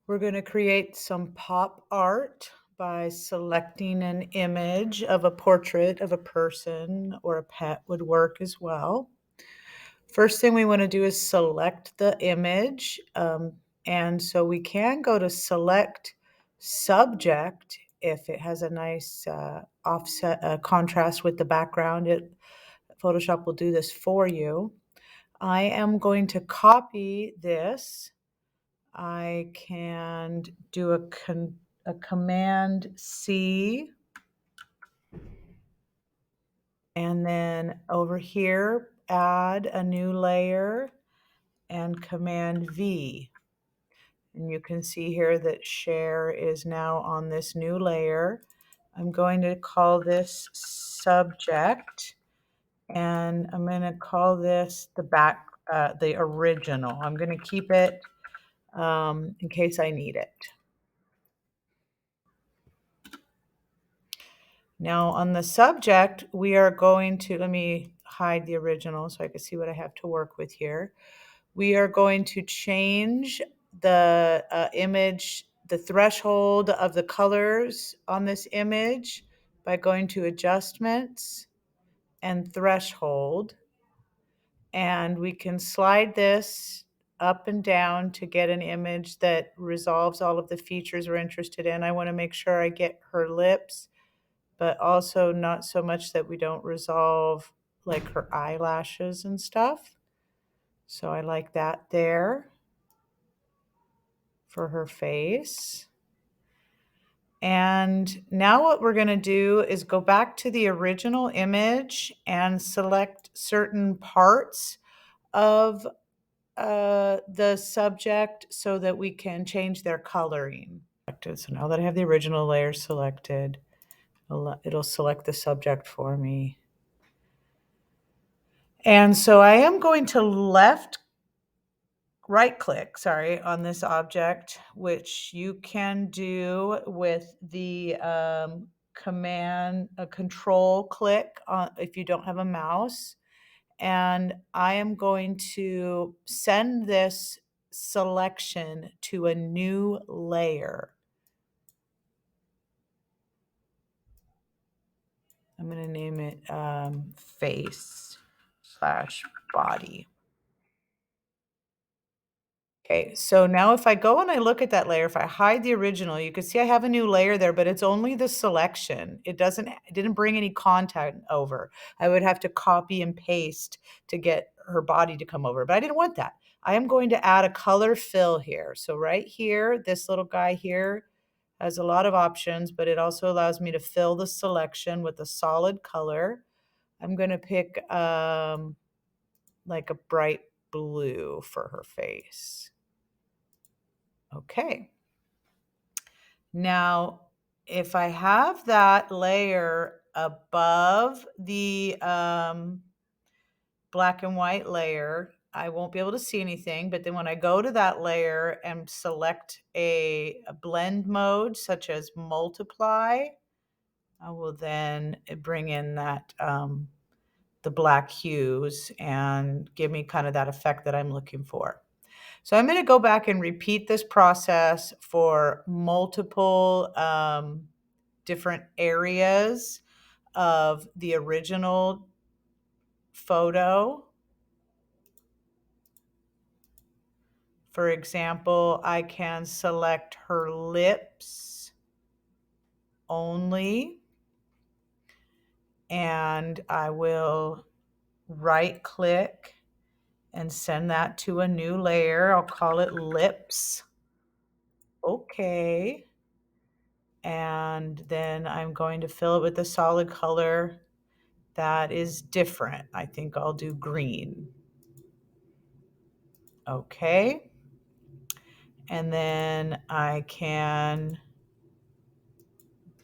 We're going to create some pop art by selecting an image of a portrait of a person, or a pet would work as well. First thing we want to do is select the image. And so we can go to select subject if it has a nice offset contrast with the background. Photoshop will do this for you. I am going to copy this. I can do a Command C, and then over here, add a new layer, and Command V. And you can see here that share is now on this new layer. I'm going to call this subject, and I'm going to call this the original. I'm going to keep it in case I need it. Now on the subject, we are going to, let me hide the original so I can see what I have to work with here. We are going to change the image, the threshold of the colors on this image by going to adjustments and threshold. And we can slide this up and down to get an image that resolves all of the features we're interested in. I want to make sure I get her lips, but also not so much that we don't resolve like her eyelashes and stuff. So I like that there for her face. And now what we're going to do is go back to the original image and select certain parts of the subject so that we can change their coloring. So now that I have the original layer selected, it'll select the subject for me. And so I am going to right click, on this object, which you can do with the control click if you don't have a mouse. And I am going to send this selection to a new layer. I'm going to name it face/body. Okay, so now if I go and I look at that layer, if I hide the original, you can see I have a new layer there, but it's only the selection. It didn't bring any content over. I would have to copy and paste to get her body to come over, but I didn't want that. I am going to add a color fill here. So right here, this little guy here has a lot of options, but it also allows me to fill the selection with a solid color. I'm going to pick like a bright blue for her face. Okay. Now, if I have that layer above the black and white layer, I won't be able to see anything. But then when I go to that layer and select a blend mode, such as multiply, I will then bring in that the black hues and give me kind of that effect that I'm looking for. So I'm going to go back and repeat this process for multiple different areas of the original photo. For example, I can select her lips only, and I will right click and send that to a new layer. I'll call it lips. Okay. And then I'm going to fill it with a solid color that is different. I think I'll do green. Okay. And then I can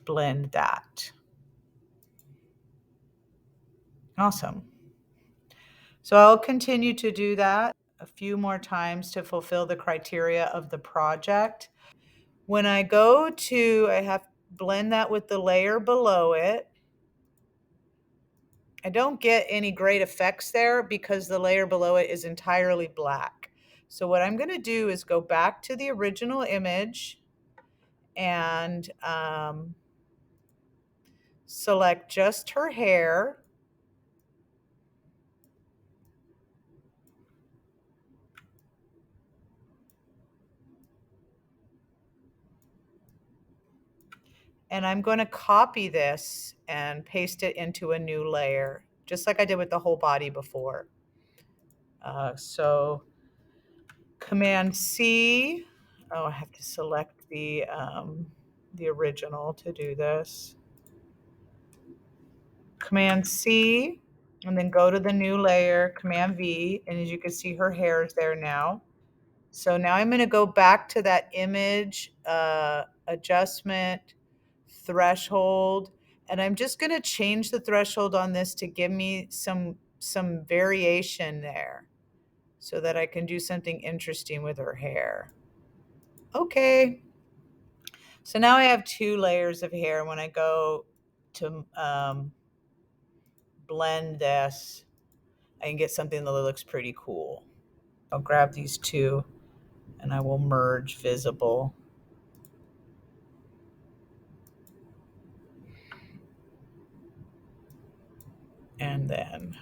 blend that. Awesome. So I'll continue to do that a few more times to fulfill the criteria of the project. When I go to, I have to blend that with the layer below it. I don't get any great effects there because the layer below it is entirely black. So what I'm going to do is go back to the original image and select just her hair. And I'm going to copy this and paste it into a new layer, just like I did with the whole body before. So Command C. Oh, I have to select the original to do this. Command C, and then go to the new layer, Command V, and as you can see, her hair is there now. So now I'm going to go back to that image, adjustment, threshold, and I'm just going to change the threshold on this to give me some variation there so that I can do something interesting with her hair. Okay. So now I have 2 layers of hair. When I go to blend this, I can get something that looks pretty cool. I'll grab these 2 and I will merge visible. And then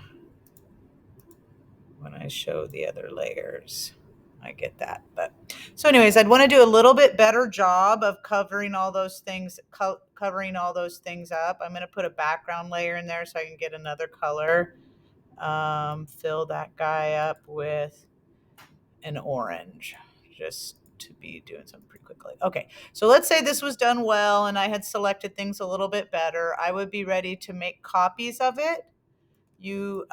when I show the other layers, I get that. But so anyways, I'd want to do a little bit better job of covering all those things, covering all those things up. I'm going to put a background layer in there so I can get another color. Fill that guy up with an orange, just to be doing something pretty quickly. Okay, so let's say this was done well and I had selected things a little bit better. I would be ready to make copies of it. You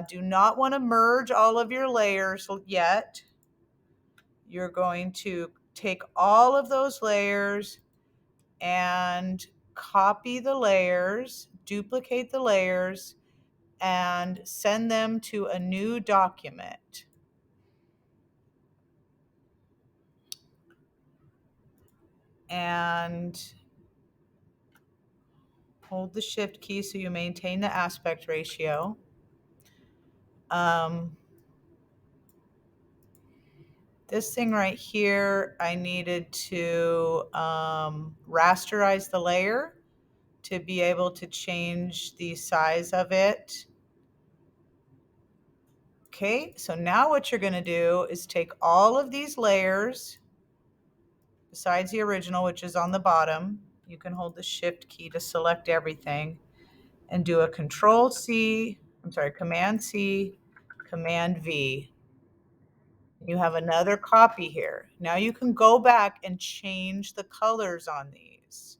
do not want to merge all of your layers yet. You're going to take all of those layers and copy the layers, duplicate the layers, and send them to a new document. And hold the shift key so you maintain the aspect ratio. This thing right here, I needed to rasterize the layer to be able to change the size of it. Okay, so now what you're going to do is take all of these layers, besides the original, which is on the bottom. You can hold the shift key to select everything and do a Command C, Command V. You have another copy here. Now you can go back and change the colors on these.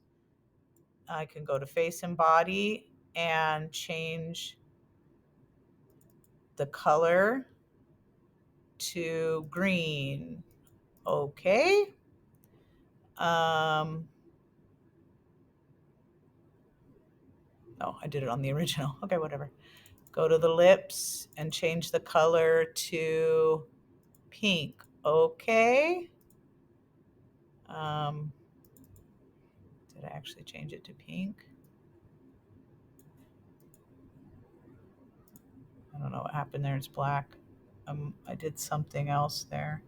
I can go to face and body and change the color to green. Okay. Oh, I did it on the original. Okay, whatever. Go to the lips and change the color to pink. Okay. Did I actually change it to pink? I don't know what happened there. It's black. I did something else there,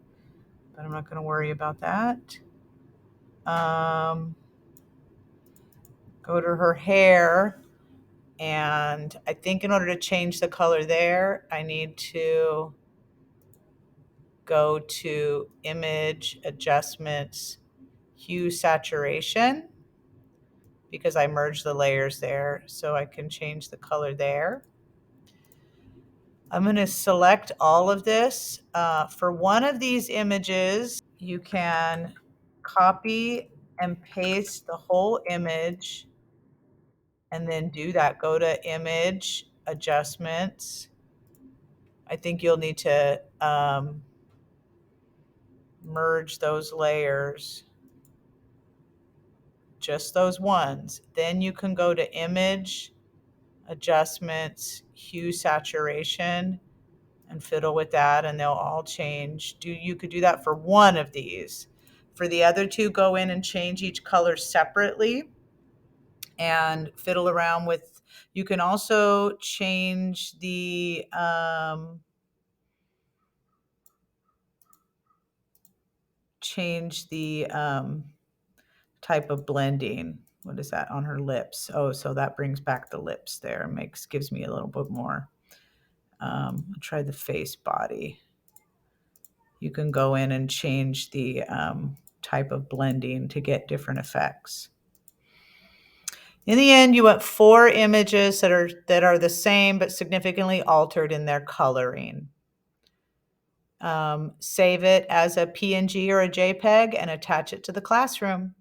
but I'm not going to worry about that. Go to her hair, and I think in order to change the color there, I need to go to Image, Adjustments, Hue, Saturation, because I merged the layers there, so I can change the color there. I'm going to select all of this. For one of these images, you can copy and paste the whole image and then do that. Go to Image, Adjustments. I think you'll need to merge those layers, just those ones. Then you can go to Image, Adjustments, Hue, Saturation, and fiddle with that, and they'll all change. You could do that for one of these. For the other 2, go in and change each color separately and fiddle around with. You can also change the change the type of blending. What is that on her lips? Oh, so that brings back the lips there, gives me a little bit more. I'll try the face body. You can go in and change the type of blending to get different effects. In the end, you want 4 images that are the same but significantly altered in their coloring. Save it as a PNG or a JPEG and attach it to the classroom.